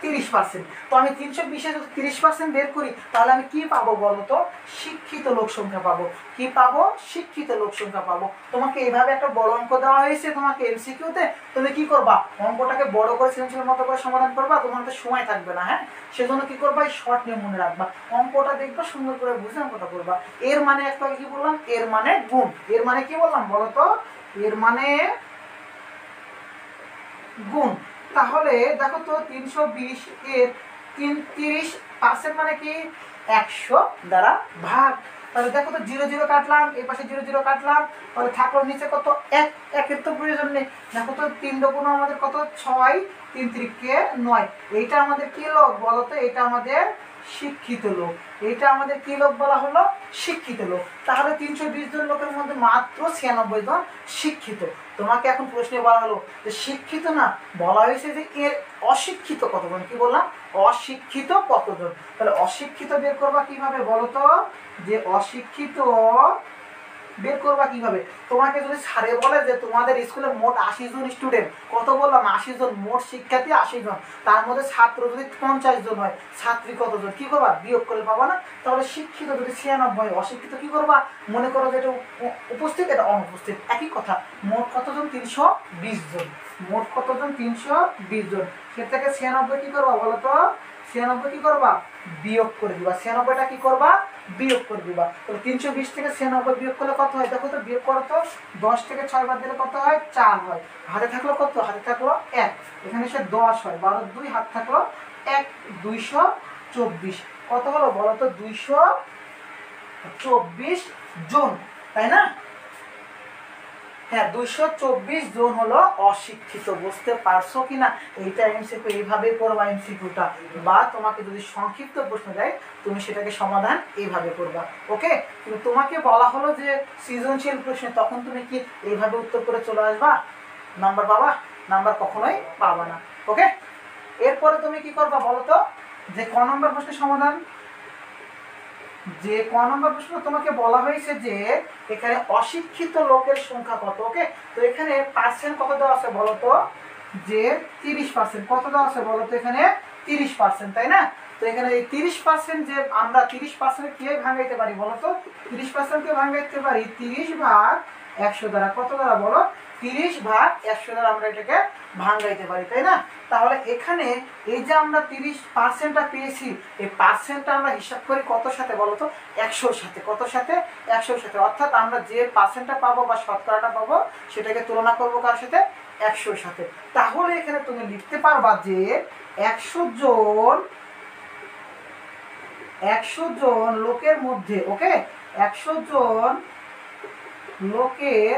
30%। তো আমি 320 যদি 30% বের করি তাহলে আমি কি পাবো বলো তো, শিক্ষিত লোক সংখ্যা পাবো। কি পাবো, শিক্ষিত লোক সংখ্যা পাবো। তোমাকে এইভাবে একটা বড় অঙ্ক দেওয়া হয়েছে তোমাকে এমসিকিউতে, তুমি কি করবা, অঙ্কটাকে বড় করে সৃজনশীলের মতো করে সমাধান করবা, তোমার তো সময় থাকবে না। হ্যাঁ, সেজন্য কি করবা, এই শর্ট নিয়ে মনে রাখবা, অঙ্কটা দেখবা, সুন্দর করে বুঝে অঙ্কটা করবা। এর মানে একটা কি বললাম, এর মানে গুণ। এর মানে কি বললাম বলো তো, এর মানে গুণ। তাহলে দেখো তো 320 এর 30% মানে কি 100 দ্বারা ভাগ। তাহলে দেখো তো 0 0 কাটলাম, এই পাশে 0 0 কাটলাম, তাহলে থাকলো নিচে কত 1, 1 এর তো প্রয়োজন নেই। দেখো তো 3 দুগুণ আমাদের কত 6, 3 3 9। এইটা আমাদের কি লোক বলো তো, এটা আমাদের শিক্ষিত লোক। এটা আমাদের কি লোক বলা হলো, শিক্ষিত লোক। তাহলে 320 জন লোকের মধ্যে মাত্র 96 জন শিক্ষিত। তোমাকে এখন প্রশ্নে বলা হলো যে শিক্ষিত না, বলা হয়েছে যে এর অশিক্ষিত কতজন। কি বললাম, অশিক্ষিত কতজন। তাহলে অশিক্ষিত বের করবা কিভাবে বলো তো, যে অশিক্ষিত বের করবা কিভাবে। তোমাকে যদি স্যারে বলে যে তোমাদের স্কুলে মোট 80 জন স্টুডেন্ট, কত বললাম 80 জন, মোট শিক্ষার্থী 80 জন, তার মধ্যে ছাত্র যদি 50 জন হয়, ছাত্রী কতজন, কি করবা, বিয়োগ করে পাবা না। তাহলে শিক্ষিত যদি 96, অশিক্ষিত কি করবা, মনে করো যে এটা উপস্থিত, এটা অনুপস্থিত, একই কথা। মোট কতজন, 320 জন। মোট কতজন, 320 জন। সে থেকে 96 কি করবা বলো তো, 96 কি করবা, বিয়োগ করে দিবা। 96টা কি করবা, বিয়োগ করে দিবা। তাহলে 320 থেকে 96 বিয়োগ করলে কত হয়, দেখো তো, বিয়োগ করো তো, 10 থেকে 6 বাদ দিলে কত হয়, 4 হয়। হাতে থাকলো কত, হাতে থাকলো 1, এখানে সে 10 হয়, 12 2 হাত থাকলো 1, 224। কত হলো বলো তো, 224 জন, তাই না। হ্যাঁ, 224 জন হলো অশিক্ষিত। বুঝতে পারছো কিনা, এইটা এমসিকিউ এইভাবে করবা এমসিকিউটা, বা তোমাকে যদি সংক্ষিপ্ত প্রশ্ন দেয় তুমি সেটাকে সমাধান এইভাবে করবা। ওকে, কিন্তু তোমাকে বলা হলো যে সৃজনশীল প্রশ্ন, তখন তুমি কি এইভাবে উত্তর করে চলে আসবা, নাম্বার পাবা, নাম্বার কখনোই পাবা না। ওকে, এরপরে তুমি কি করবা বলো তো, যে ক নম্বর প্রশ্নের সমাধান, যে ক নম্বর প্রশ্ন তোমাকে বলা হয়েছে যে এখানে অশিক্ষিত লোকের সংখ্যা কত। ওকে, তো এখানে পার্সেন্ট কত দেওয়া আছে বলো তো, যে 30%। কত দেওয়া আছে বলো তো, এখানে 30%, তাই না। তো এখানে এই 30% যে আমরা 30% কিভাবে ভাঙাইতে পারি বলো তো, 30% কে ভাঙাইতে পারি 30 ভাগ 100 দ্বারা। কত দ্বারা বলো, 30 ভাগ 100 দ্বারা আমরা এটাকে ভাঙাইতে পারি, তাই না। তাহলে এখানে এই যে আমরা 30%টা পেয়েছি, এই পার্সেন্টটা আমরা হিসাব করি কত সাথে বলো তো, 100-র সাথে। কত সাথে, 100-র সাথে। অর্থাৎ আমরা যে পার্সেন্টটা পাবো বা শতকরাটা পাবো সেটাকে তুলনা করবো কার সাথে, 100-র সাথে। তাহলে এখানে তুমি লিখতে পারবা যে 100 জন লোকের মধ্যে, ওকে, 100 জন লোকের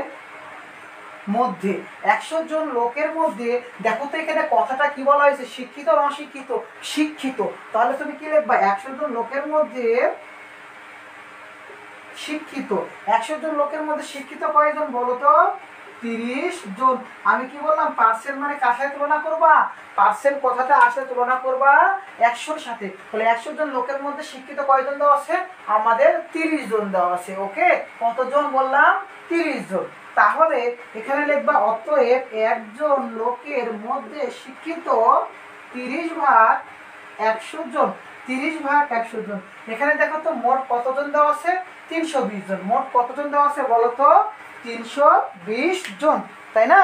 মধ্যে, 100 জন লোকের মধ্যে, দেখো তো এখানে কথাটা কি বলা হয়েছে, শিক্ষিত আর অশিক্ষিত, শিক্ষিত। তাহলে তুমি কি লিখবা, 100 জন লোকের মধ্যে শিক্ষিত। 100 জন লোকের মধ্যে শিক্ষিত কয়জন বলো তো, 30 জন। আমি কি বললাম, পার্সেন্ট মানে কার সাথে তুলনা করবা, পার্সেন্ট কথাটা আসলে তুলনা করবা 100-র সাথে। তাহলে 100 জন লোকের মধ্যে শিক্ষিত কয়জন দেওয়া আছে, আমাদের 30 জন দেওয়া আছে। ওকে, কতজন বললাম, 30 জন। তাহলে এখানে লিখবা, অতএব একজন লোকের মধ্যে শিক্ষিত 30 ভাগ 100 জন। 30 ভাগ 100 জন। এখানে দেখো তো মোট কতজন দেওয়া আছে, 320 জন। মোট কতজন দেওয়া আছে বলো তো, 320 জন, তাই না।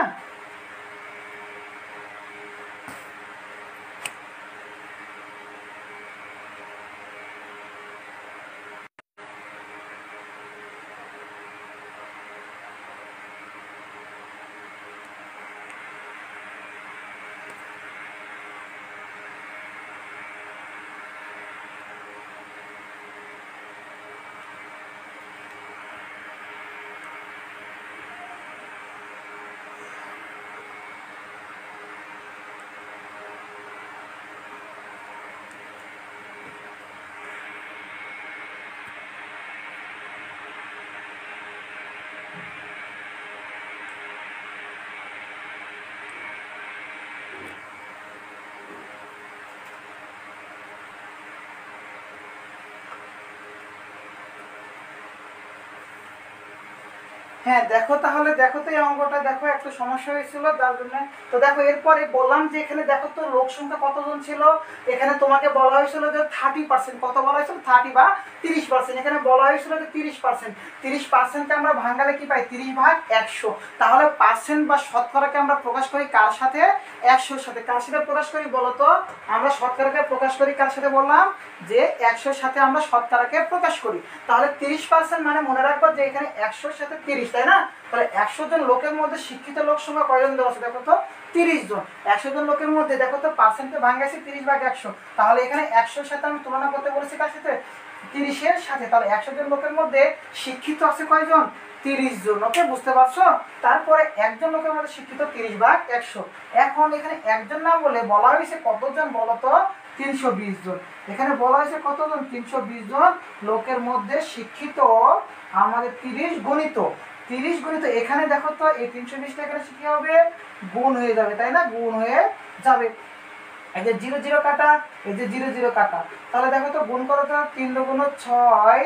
হ্যাঁ দেখো, তাহলে দেখো তো এই অঙ্কটা দেখো একটু সমস্যা হয়েছিল যার জন্য। তো দেখো এরপরে বললাম যে এখানে দেখো তো লোক সংখ্যা কতজন ছিল। এখানে তোমাকে বলা হয়েছিল যে 30%, কত বলা হয়েছিল 30 বা 30%। এখানে বলা হয়েছিল যে 30%। 30%কে আমরা ভাঙালে কি পাই 30/100। তাহলে পার্সেন্ট বা শতকরাকে আমরা প্রকাশ করি কার সাথে, 100-র সাথে। কার সাথে প্রকাশ করি বলো তো? আমরা শতকরাকে প্রকাশ করি কার সাথে বললাম, যে 100-র সাথে আমরা শতকরাকে প্রকাশ করি। তাহলে 30% মানে মনে রাখবো যে এখানে 100-র সাথে 30, তাই না? তাহলে 100 জন লোকের মধ্যে শিক্ষিত লোক সংখ্যা কয়জন দেওয়া আছে দেখো তো, 30 জন। 100 জন লোকের মধ্যে দেখো তো পার্সেন্টে ভাঙাইছি 30/100। তাহলে এখানে 100-র সাথে আমি তুলনা করতে বলেছি কার সাথে, 30-এর সাথে। তাহলে 100 জন লোকের মধ্যে শিক্ষিত আছে কয়জন, 30 জন। ওকে, বুঝতে পারছো? তারপরে একজন লোকের মধ্যে শিক্ষিত 30/100। এখন এখানে একজন না বলে বলা হয়েছে কতজন বলো তো, 320 জন। এখানে বলা হয়েছে কতজন, 320 জন লোকের মধ্যে শিক্ষিত আমাদের 30 গণিত। 30 গণিত এখানে দেখো তো এই 320টা এখানে কি হবে, গুণ হয়ে যাবে, তাই না? গুণ হয়ে যাবে। এই যে 0 0 কাটা, এই যে 0 0 কাটা। তাহলে দেখো তো গুণ করো তো, 3 দুগুণ 6,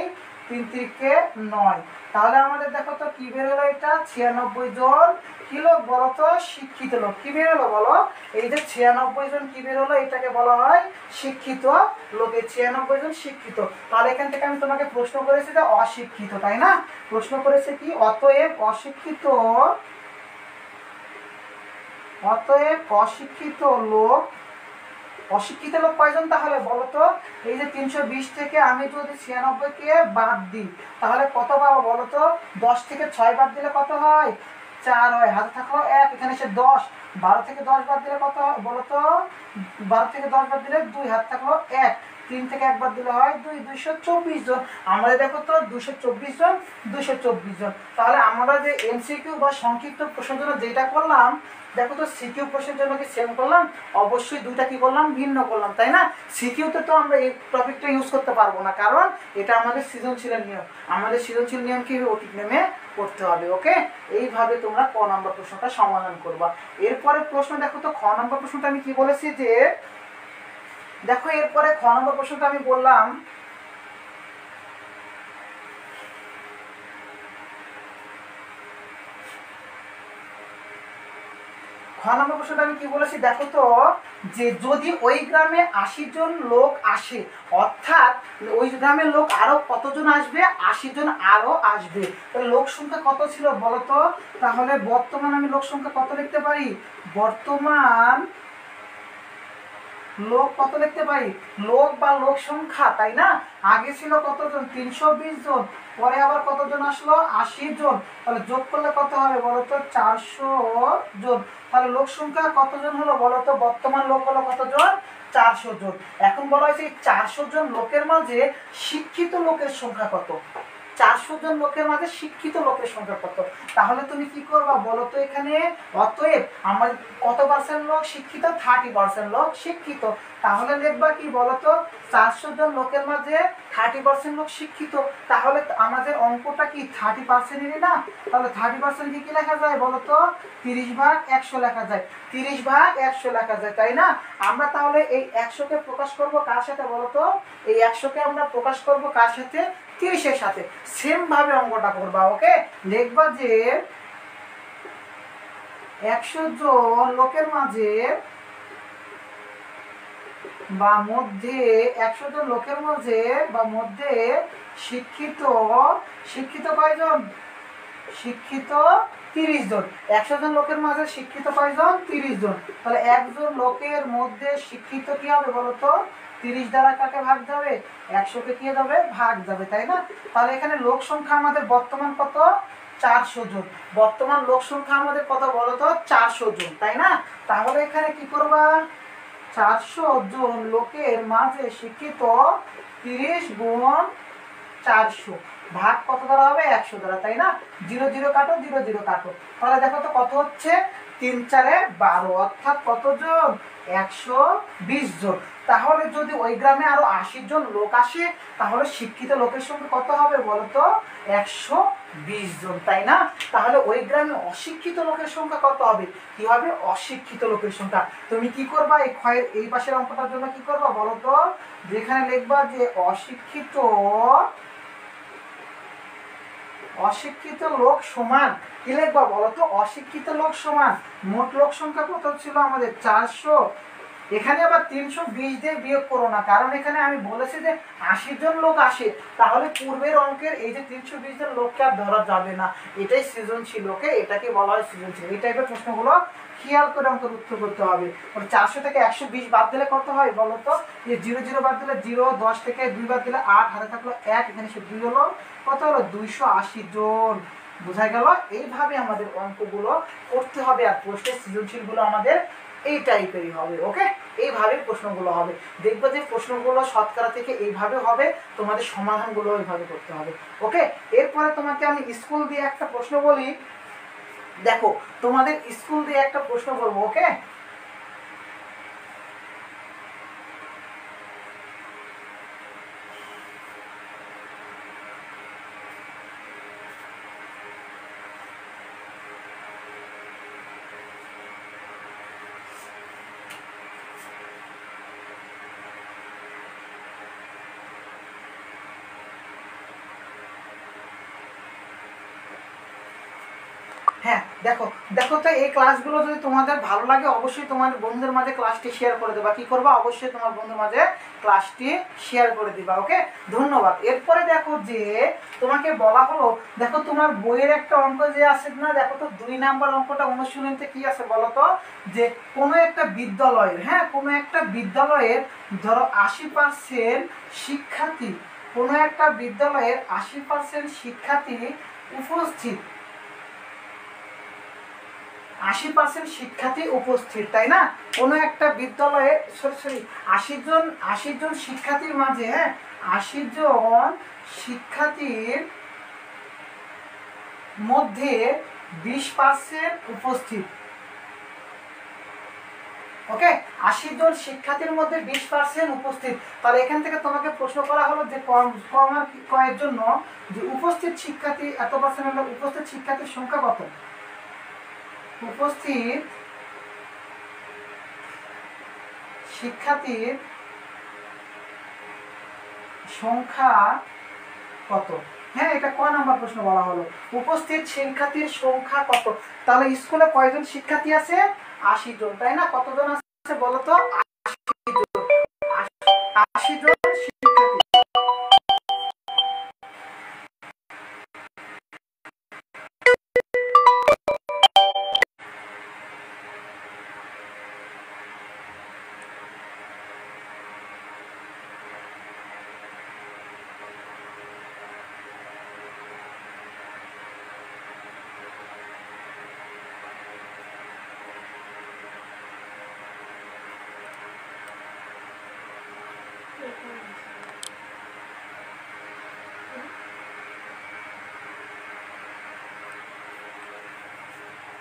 3 3 9। তাহলে আমাদের দেখো তো কি বের হলো, এটা 96 জন কি লোক বলো তো, শিক্ষিত লোক। কি বের হলো বলো, এই যে 96 জন কি বের হলো, এটাকে বলা হয় শিক্ষিত লোক। এই 96 জন শিক্ষিত। তাহলে এখান থেকে আমি তোমাকে প্রশ্ন করেছি যে অশিক্ষিত, তাই না? প্রশ্ন করেছে কি, অতএব অশিক্ষিত লোক, অশিক্ষিত লোক কয়জন তাহলে বলো তো? এই যে 320 থেকে আমি যদি 96-কে বাদ দিই তাহলে কত পাবো বলো তো? 10 থেকে 6 বাদ দিলে কত হয়, 4 হয়। হাতে থাকলো 1, এখানে এসে 10। 12 থেকে 10 বাদ দিলে কত হয় বলো তো? 12 থেকে 10 বাদ দিলে 2, হাতে থাকলো 1। 3 থেকে 1 বাদ দিলে হয় 2, 224 জন। আমাদের দেখো তো 224 জন, 224 জন। তাহলে আমরা যে এমসিকিউ বা সংক্ষিপ্ত প্রশ্নের জন্য যেটা করলাম, দেখো তো সিকিউ প্রশ্নের জন্য কি সেম করলাম? অবশ্যই দুইটা কি করলাম, ভিন্ন করলাম, তাই না? সিকিউতে তো আমরা এই টপিকটা ইউজ করতে পারবো না, কারণ এটা আমাদের সৃজনশীলের নিয়ম। আমাদের সৃজনশীল নিয়ম কি অতীত নেমে করতে হবে। ওকে, এইভাবে তোমরা ক নম্বর প্রশ্নটা সমাধান করবা। এরপরে প্রশ্ন দেখো তো, খ নম্বর প্রশ্নটা আমি কি বলেছি, যে দেখো এরপরে খ নম্বর প্রশ্নটা আমি বললাম, খ নম্বর প্রশ্নটা আমি কি বলেছি দেখো তো, যে যদি ওই গ্রামে 80 জন লোক আসে, অর্থাৎ ওই গ্রামের লোক আরো কতজন আসবে, 80 জন আরো আসবে। তাহলে লোক সংখ্যা কত ছিল বলতো? তাহলে বর্তমান আমি লোক সংখ্যা কত লিখতে পারি, বর্তমান লোক কত লিখতে পারি, লোক বা লোক সংখ্যা, তাই না? আগে ছিল কতজন, 320 জন। পরে আবার কতজন আসলো, 80 জন। তাহলে যোগ করলে কত হবে বলতো, 400 জন। তাহলে লোক সংখ্যা কতজন হলো বলতো, বর্তমান লোক হলো কতজন, 400 জন। এখন বলা হয়েছে 400 জন লোকের মাঝে শিক্ষিত লোকের সংখ্যা কত, 400 জন লোকের মাঝে শিক্ষিত লোকের সংখ্যা কত। তাহলে তুমি কি করবা বলো তো, এখানে অতএব আমার কত পার্সেন্ট লোক শিক্ষিত, 30% লোক শিক্ষিত। তাহলে লিখবা কি বলতো, 400 জন লোকের মাঝে 30% লোক শিক্ষিত। তাহলে আমাদের অঙ্কটা কি 30%-এরই না? তাহলে 30% কি লেখা যায় বলতো, 30/100 লেখা যায়। 30/100 লেখা যায়, তাই না? আমরা তাহলে এই 100-কে প্রকাশ করব কার সাথে বলতো, এই 100-কে আমরা প্রকাশ করব কার সাথে, 30-এর সাথে। সেম ভাবে অঙ্কটা করবা। ওকে, লিখবা যে 100 জন লোকের মাঝে বা মধ্যে, 100 জন লোকের মাঝে বা মধ্যে শিক্ষিত, শিক্ষিত কয়জন, শিক্ষিত 30 জন। 100 জন লোকের মাঝে শিক্ষিত কয়জন, 30 জন। তাহলে একজন লোকের মধ্যে শিক্ষিত কি হবে বলতো, 30 দ্বারা কাকে ভাগ যাবে, 100-কে কি যাবে, ভাগ যাবে, তাই না? তাহলে এখানে লোক সংখ্যা আমাদের বর্তমান কত, 400 জন। বর্তমান লোক সংখ্যা আমাদের কত বলতো, 400 জন, তাই না? তাহলে এখানে কি করবা, 400 জন লোকের মাঝে শিক্ষিত 30 গুণ 400 ভাগ কত দ্বারা হবে, 100 দ্বারা, তাই না? 0 0 কাটো, 0 0 কাটো। তাহলে দেখো তো কত হচ্ছে, 3 4 12, অর্থাৎ কতজন, 120 জন। তাহলে যদি ওই গ্রামে আরো 80 জন লোক আসে, তাহলে শিক্ষিত লোকের সংখ্যা কত হবে বলতো, 120 জন, তাই না? তাহলে ওই গ্রামে অশিক্ষিত লোকের সংখ্যা কত হবে, কি হবে, অশিক্ষিত লোকের সংখ্যা। তুমি কি করবা, এই ক্ষয়ের এই পাশের অঙ্কটার জন্য কি করবা বলতো, যেখানে লিখবা যে অশিক্ষিত অশিক্ষিত লোক সমান কি লিখবা বলো তো? অশিক্ষিত লোক সমান মোট লোক সংখ্যা কত ছিল আমাদের? 400। এখানে আবার 320 দিয়ে বিয়োগ করো না, কারণ এখানে আমি বলেছি যে 80 জন লোক আসে, তাহলে পূর্বের অঙ্কের এই যে 320 জন লোককে আর ধরা যাবে না, এটাই সৃজনশীল। ওকে, এটাকে বলা হয় সৃজনশীল। এই টাইপের প্রশ্নগুলো খেয়াল করে অঙ্কের উত্তর করতে হবে। 400 থেকে 120 বাদ দিলে কত হয় বলো তো? এই 0 0 বাদ দিলে 0, 10 থেকে 2 বাদ দিলে 8, হাতে থাকলো 1, এখানে সে 2 হলো, কত হলো? 280 জন। বোঝা গেল? এইভাবে আমাদের অঙ্কগুলো করতে হবে, আর প্রশ্নের সৃজনশীলগুলো আমাদের এই টাইপেরই হবে। ওকে, এইভাবে প্রশ্নগুলো হবে। দেখবো যে প্রশ্নগুলো শতকরা থেকে এইভাবে হবে, তোমাদের সমাধানগুলো এইভাবে করতে হবে। ওকে, এরপরে তোমাকে আমি স্কুল দিয়ে একটা প্রশ্ন বলি। দেখো, তোমাদের স্কুল দিয়ে একটা প্রশ্ন বলবো। ওকে, হ্যাঁ, দেখো দেখো তো, এই ক্লাসগুলো যদি তোমাদের ভালো লাগে অবশ্যই তোমার বন্ধুদের মাঝে ক্লাসটি শেয়ার করে দেবা। কি করবা? অবশ্যই তোমার বন্ধুর মাঝে ক্লাসটি শেয়ার করে দিবা। ওকে, ধন্যবাদ। এরপরে দেখো যে তোমাকে বলা হলো, দেখো তোমার বইয়ের একটা অঙ্ক যে আছে না, দেখো তো 2 নাম্বার অঙ্কটা অনুশীলনীতে কি আছে বলো তো? যে কোনো একটা বিদ্যালয়ের, হ্যাঁ, কোনো একটা বিদ্যালয়ের ধরো 80% শিক্ষার্থী, কোনো একটা বিদ্যালয়ের 80% শিক্ষার্থী উপস্থিত, 80% শিক্ষার্থী উপস্থিত, তাই না? কোনো একটা বিদ্যালয়ে সরি 80 জন শিক্ষার্থীর মাঝে, হ্যাঁ, 80 জন শিক্ষার্থীর মধ্যে 20% উপস্থিত। ওকে, 80 জন শিক্ষার্থীর মধ্যে 20% উপস্থিত। তাহলে এখান থেকে তোমাকে প্রশ্ন করা হলো যে কম আর কয়ের জন্য যে উপস্থিত শিক্ষার্থী এত পার্সেন্ট হলে উপস্থিত শিক্ষার্থীর সংখ্যা কত? উপস্থিত শিক্ষার্থীর সংখ্যা কত? হ্যাঁ, এটা ক নাম্বার প্রশ্ন বলা হলো, উপস্থিত শিক্ষার্থীর সংখ্যা কত? তাহলে স্কুলে কয়জন শিক্ষার্থী আছে? 80 জন, তাই না? কতজন আছে বলো তো? 80 জন শিক্ষার্থী।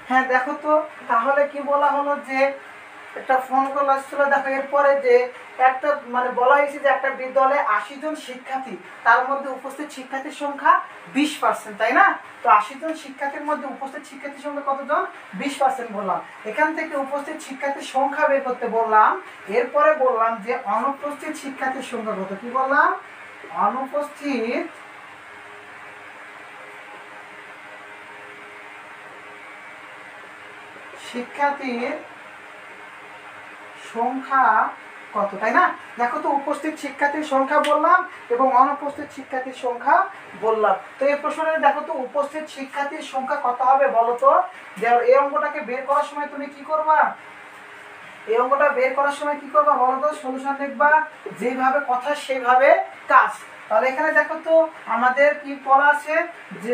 হ্যাঁ, দেখো তো, তাহলে কি বলা হলো যে একটা ফোন কল আসছিল। দেখো এরপরে যে একটা মানে বলা হয়েছে যে একটা বিদ্যালয়ে 80 জন শিক্ষার্থী, তার মধ্যে উপস্থিত শিক্ষার্থীর সংখ্যা 20%, তাই না? তো 80 জন শিক্ষার্থীর মধ্যে উপস্থিত শিক্ষার্থীর সংখ্যা কতজন? 20% বললাম। এখান থেকে উপস্থিত শিক্ষার্থীর সংখ্যা বের করতে বললাম। এরপরে বললাম যে অনুপস্থিত শিক্ষার্থীর সংখ্যা কত? কি বললাম? অনুপস্থিত শিক্ষার্থীর সংখ্যা কত, তাই না? দেখো তো, উপস্থিত শিক্ষার্থীর সংখ্যা বললাম এবং অনুপস্থিত শিক্ষার্থীর সংখ্যা বললাম। তো এই প্রশ্নে দেখো তো, উপস্থিত শিক্ষার্থীর সংখ্যা কত হবে বলো তো? এই অঙ্কটাকে বের করার সময় তুমি কি করবা? এই অঙ্কটা বের করার সময় কি করবা বলো তো? সলিউশন লিখবা, যেভাবে কথা সেইভাবে কাজ। তাহলে এখানে দেখো তো আমাদের কি পড়া আছে যে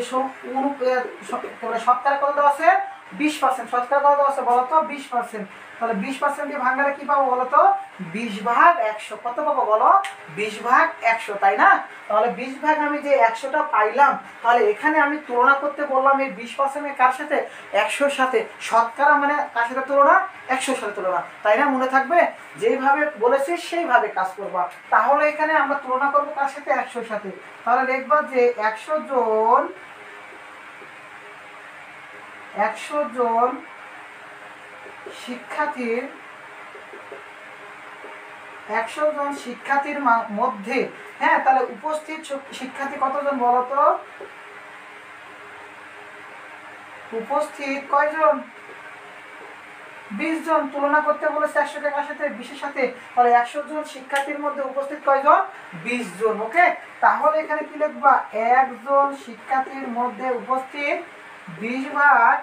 শতকরা কত দেওয়া আছে? 20%। শতকরা কত দেওয়া আছে বলো তো? 20%। তাহলে 20% দিয়ে ভাঙলে কি পাবো বলো তো? 20/100। কত পাবো বলো? 20/100, তাই না? তাহলে 20 ভাগ আমি যে 100টা পাইলাম, তাহলে এখানে আমি তুলনা করতে বললাম এই 20% কার সাথে? 100-র সাথে। শতকরা মানে কার সাথে তুলনা? 100-র সাথে তুলনা, তাই না? মনে থাকবে, যেইভাবে বলেছি সেইভাবে কাজ করবা। তাহলে এখানে আমরা তুলনা করবো কার সাথে? 100-র সাথে। তাহলে দেখবা যে 100 জন শিক্ষার্থীর 100 জন শিক্ষার্থীর মধ্যে, হ্যাঁ, তাহলে উপস্থিত শিক্ষার্থী কতজন বলতো? উপস্থিত কয়জন? 20 জন। তুলনা করতে বলেছে 100 কে কার সাথে? 20 এর সাথে। তাহলে 100 জন শিক্ষার্থীর মধ্যে উপস্থিত কয়জন? 20 জন। ওকে, তাহলে এখানে কি লিখবা? একজন শিক্ষার্থীর মধ্যে উপস্থিত 20 ভাগ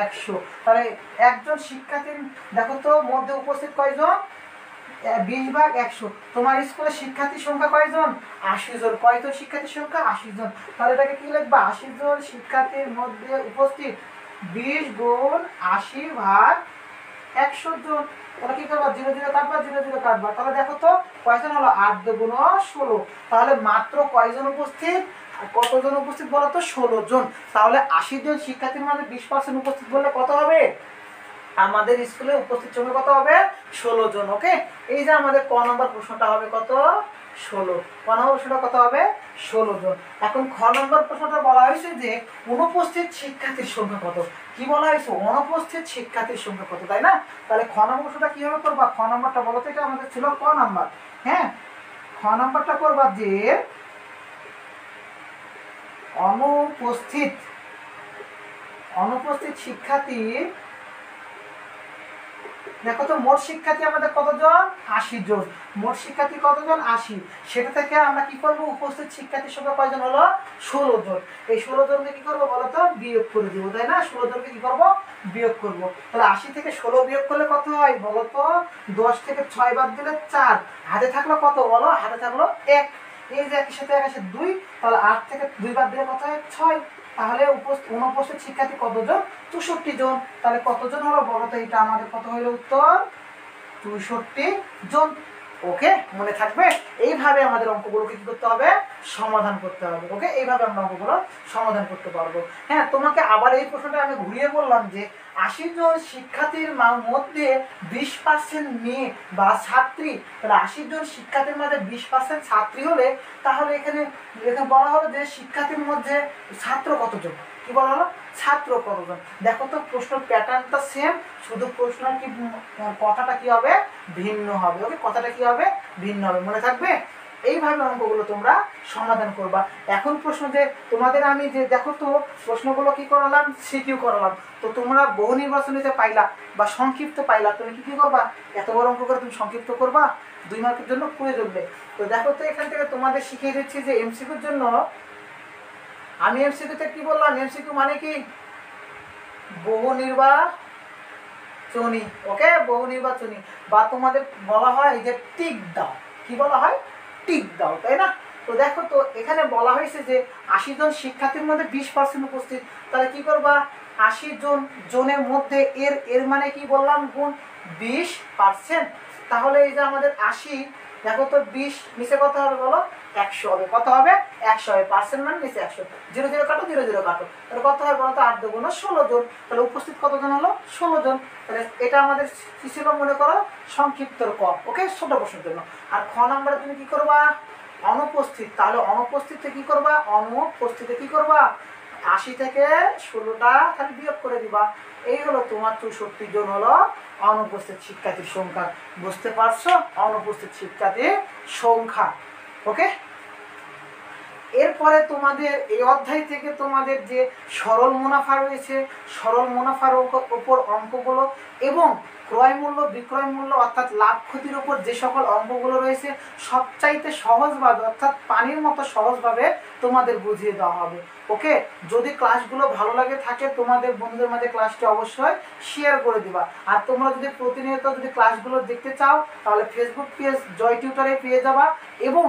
100। তাহলে একজন শিক্ষার্থীর দেখো তো মধ্যে উপস্থিত কয়জন? 20 ভাগ 100। তোমার স্কুলের শিক্ষার্থীর সংখ্যা কয়জন? 80 জন। কয়জন শিক্ষার্থীর সংখ্যা? 80 জন। তাহলে এটাকে কি লিখবা? 80 জন শিক্ষার্থীর মধ্যে উপস্থিত 20 গুণ 80 ভাগ 100 জন। তাহলে কি করবা? 0 0 কাটবা, 0 0 কাটবা। তাহলে দেখো তো কয়জন হলো? 8 দুগুণ 16। তাহলে মাত্র কয়জন উপস্থিত? আর কতজন উপস্থিত বলো তো? 16 জন। তাহলে 80 জন শিক্ষার্থীর মধ্যে 20% উপস্থিত বললে কত হবে? আমাদের স্কুলে উপস্থিত সংখ্যা কত হবে? 16 জন। ওকে, এই যে আমাদের ক নম্বর প্রশ্নটা হবে কত? 16। ক নম্বর প্রশ্নটা কত হবে? 16 জন। এখন খ নম্বর প্রশ্নটা বলা হয়েছে যে অনুপস্থিত শিক্ষার্থীর সংখ্যা কত? কি বলা হয়েছে? অনুপস্থিত শিক্ষার্থীর সংখ্যা কত, তাই না? তাহলে খ নম্বর প্রশ্নটা কিভাবে করবা? খ নম্বরটা বলো তো, এটা আমাদের ছিল ক নাম্বার। হ্যাঁ, খ নম্বরটা করবা যে অনুপস্থিত শিক্ষার্থীর, দেখো তো মোট শিক্ষার্থী আমাদের কতজন? 80 জন। মোট শিক্ষার্থী কতজন? 80। সেটা থেকে আমরা কি করব? উপস্থিত শিক্ষার্থীর সংখ্যা কয়জন হলো? 16 জন। এই 16 জনকে কি করবো বলো তো? বিয়োগ করে দিব, তাই না? 16 জনকে কি করবো? বিয়োগ করব। তাহলে 80 থেকে 16 বিয়োগ করলে কত হয় বলো তো? 10 থেকে 6 বাদ দিলে 4। হাতে থাকলো কত বলো? হাতে থাকলো 1। এই যে একের সাথে 1 আসে 2। তাহলে 8 থেকে 2 বাদ দিলে কত হয়? 6। তাহলে অনুপস্থিত শিক্ষার্থী কতজন? 64 জন। তাহলে কতজন হলো বলো তো? এটা আমাদের কত হইলো উত্তর? 64 জন। ওকে, মনে থাকবে? এইভাবে আমাদের অঙ্কগুলোকে কি করতে হবে? সমাধান করতে হবে। ওকে, এইভাবে আমরা অঙ্কগুলো সমাধান করতে পারবো। হ্যাঁ, তোমাকে আবার এই প্রশ্নটা আমি ঘুরিয়ে বললাম যে 80 জন শিক্ষার্থীর মধ্যে 20% মেয়ে বা ছাত্রী। তাহলে 80 জন শিক্ষার্থীর মধ্যে 20% ছাত্রী হলে তাহলে এখানে বলা হলো যে শিক্ষার্থীর মধ্যে ছাত্র কতজন? কি বলা হলো? ছাত্র কতজন। দেখো তো প্রশ্নের প্যাটার্নটা সেম, শুধু প্রশ্ন কি কথাটা কি হবে? ভিন্ন হবে। ওকে, কথাটা কি হবে? ভিন্ন হবে। মনে থাকবে? এইভাবে অঙ্কগুলো তোমরা সমাধান করবা। এখন প্রশ্ন যে তোমাদের আমি যে দেখো তো প্রশ্নগুলো কি করালাম? সিকিউ করালাম। তো তোমরা বহু নির্বাচনীতে পাইলা বা সংক্ষিপ্ত পাইলা, তুমি কি করবা? এত বড় অঙ্ক করে তুমি সংক্ষিপ্ত করবা? 2 মার্কের জন্য প্রয়োজন নেই। তো দেখো তো এখান থেকে তোমাদের শিখিয়ে দিচ্ছি যে এমসিকিউর জন্য আমি এমসিকিউতে কি বললাম? এমসিকিউ মানে কি? বহু নির্বাচনী। ওকে, বহু নির্বাচনী বা তোমাদের বলা হয় যে টিক দাও। কি বলা হয়? টিক দাও, তাই না? তো দেখো তো এখানে বলা হয়েছে যে 80 জন শিক্ষার্থীর মধ্যে 20% উপস্থিত। তাহলে কি করবা? 80 জনের মধ্যে এর মানে কি বললাম? গুণ 20%। তাহলে এই যে আমাদের 80, দেখো তো 20 নিচে কত হবে বলো? 100 হবে। কত হবে? 100 হবে। পার্সেন্ট মানে নিচে 100। 0 0 কাটো, 0 0 কাটো। তাহলে কত হয় বলো তো? 8 দুগুণ 16 জন। তাহলে উপস্থিত কতজন হলো? 16 জন। তাহলে এটা আমাদের কি ছিল মনে করো? সংক্ষিপ্ত ক। ওকে, ছোট প্রশ্নের জন্য। আর খ নম্বরে তুমি কি করবা? অনুপস্থিত। তাহলে অনুপস্থিতে কি করবা? অনুপস্থিতে কি করবা? 80 থেকে 16টা খালি বিয়োগ করে দিবা। এই হলো তোমার 64 জন হলো অনুপস্থিত শিক্ষার্থীর সংখ্যা। বুঝতে পারছো? অনুপস্থিত শিক্ষার্থীর সংখ্যা। ওকে, এরপরে তোমাদের এই অধ্যায় থেকে তোমাদের যে সরল মুনাফা রয়েছে, সরল মুনাফার উপর অঙ্কগুলো এবং ক্রয় মূল্য বিক্রয় মূল্য অর্থাৎ লাভ ক্ষতির উপর যে সকল অঙ্কগুলো রয়েছে সবচাইতে সহজভাবে অর্থাৎ পানির মতো সহজভাবে তোমাদের বুঝিয়ে দেওয়া হবে। ওকে, যদি ক্লাসগুলো ভালো লাগে থাকে তোমাদের বন্ধুদের মাঝে ক্লাসটি অবশ্যই শেয়ার করে দিবা। আর তোমরা যদি প্রতিনিয়ত যদি ক্লাসগুলো দেখতে চাও তাহলে ফেসবুক পেজ জয় টিউটরে পেয়ে যাবা এবং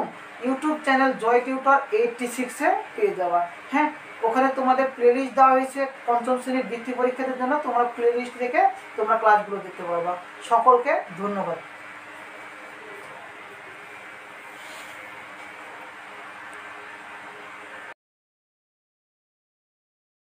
ইউটিউব চ্যানেল জয় টিউটর 86-এ পেয়ে যাবা। হ্যাঁ, ওখানে তোমাদের প্লেলিস্ট দেওয়া হয়েছে 5ম শ্রেণীর বৃত্তি পরীক্ষাদের জন্য। তোমরা প্লেলিস্ট থেকে তোমরা ক্লাসগুলো দেখতে পারবা। সকলকে ধন্যবাদ।